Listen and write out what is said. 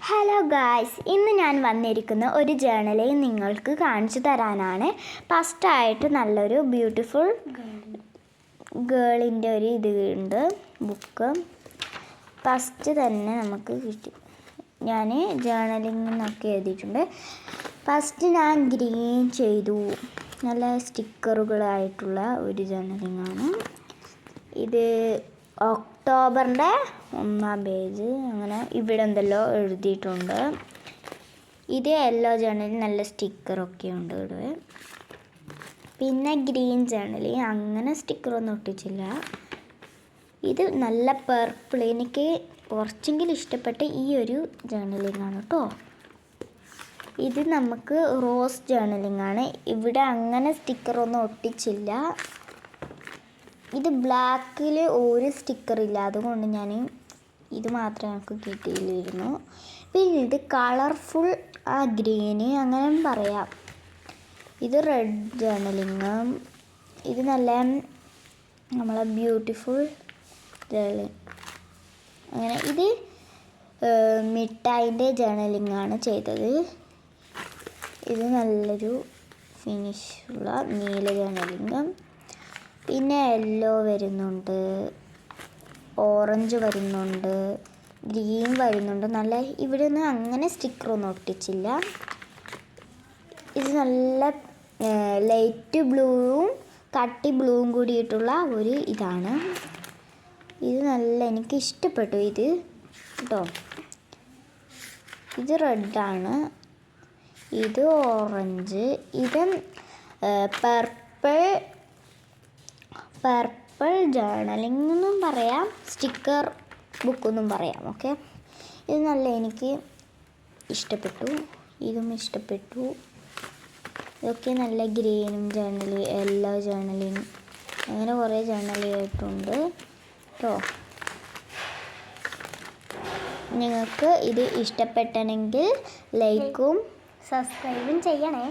Hello guys, ഇന്ന് ഞാൻ വന്നിരിക്കുന്ന ഒരു ജേണലിൽ നിങ്ങൾക്ക് കാണിച്ചു തരാനാണ്. ഫസ്റ്റായിട്ട് നല്ലൊരു ബ്യൂട്ടിഫുൾ ഗേളിൻ്റെ ഒരു ഇത് ഉണ്ട് ബുക്ക്. ഫസ്റ്റ് തന്നെ നമുക്ക് കിട്ടി. ഞാൻ ജേണലിൽ നിന്നൊക്കെ എഴുതിയിട്ടുണ്ട്. ഫസ്റ്റ് ഞാൻ ഗ്രീൻ ചെയ്തു. നല്ല സ്റ്റിക്കറുകളായിട്ടുള്ള ഒരു ജേണലിങ്ങാണ് ഇത്. ഒക്ടോബറിൻ്റെ 1-ാം പേജ്. അങ്ങനെ ഇവിടെ എന്തെല്ലോ എഴുതിയിട്ടുണ്ട്. ഇത് യെല്ലോ ജേണലിൽ നല്ല സ്റ്റിക്കറൊക്കെ ഉണ്ട് ഇവിടെ. പിന്നെ ഗ്രീൻ ജേണലിൽ അങ്ങനെ സ്റ്റിക്കറൊന്നും ഒട്ടിച്ചില്ല. ഇത് നല്ല പർപ്പിൾ, എനിക്ക് കുറച്ചെങ്കിലും ഇഷ്ടപ്പെട്ട ഈ ഒരു ജേണലിങ്ങാണ് കേട്ടോ. ഇത് നമുക്ക് റോസ് ജേണലിങ്ങാണ്. ഇവിടെ അങ്ങനെ സ്റ്റിക്കറൊന്നും ഒട്ടിച്ചില്ല. ഇത് ബ്ലാക്കിൽ ഒരു സ്റ്റിക്കറില്ല, അതുകൊണ്ട് ഞാൻ ഇത് മാത്രമേ നമുക്ക് കിട്ടിയില്ലായിരുന്നു. പിന്നെ ഇത് കളർഫുൾ ഗ്രീന് അങ്ങനെ പറയാം. ഇത് റെഡ് ജേണലിങ്. ഇത് നല്ല നമ്മളെ ബ്യൂട്ടിഫുൾ ജേണലിങ്. അങ്ങനെ ഇത് മിഠായിൻ്റെ ജേണലിങ്ങാണ് ചെയ്തത്. ഇത് നല്ലൊരു ഫിനിഷുള്ള നീല ജേണലിങ്. പിന്നെ യെല്ലോ വരുന്നുണ്ട്, ഓറഞ്ച് വരുന്നുണ്ട്, ഗ്രീൻ വരുന്നുണ്ട്. നല്ല ഇവിടെ നിന്ന് അങ്ങനെ സ്റ്റിക്കറൊന്നും ഒട്ടിച്ചില്ല. ഇത് നല്ല ലൈറ്റ് ബ്ലൂവും കട്ടി ബ്ലൂവും കൂടിയിട്ടുള്ള ഒരു ഇതാണ്. ഇത് നല്ല എനിക്ക് ഇഷ്ടപ്പെട്ടു ഇത് കേട്ടോ. ഇത് റെഡാണ്, ഇത് ഓറഞ്ച്, ഇത് പർപ്പിൾ ജേണലിംഗ് എന്നും പറയാം, സ്റ്റിക്കർ ബുക്കെന്നും പറയാം. ഓക്കെ, ഇത് നല്ല എനിക്ക് ഇഷ്ടപ്പെട്ടു. ഇതും ഇഷ്ടപ്പെട്ടു. ഇതൊക്കെ നല്ല ഗ്രീനും ജേണൽ, യെല്ലോ ജേണലിങ്, അങ്ങനെ കുറേ ജേണലായിട്ടുണ്ട് കേട്ടോ. നിങ്ങൾക്ക് ഇത് ഇഷ്ടപ്പെട്ടെങ്കിൽ ലൈക്കും സബ്സ്ക്രൈബും ചെയ്യണേ.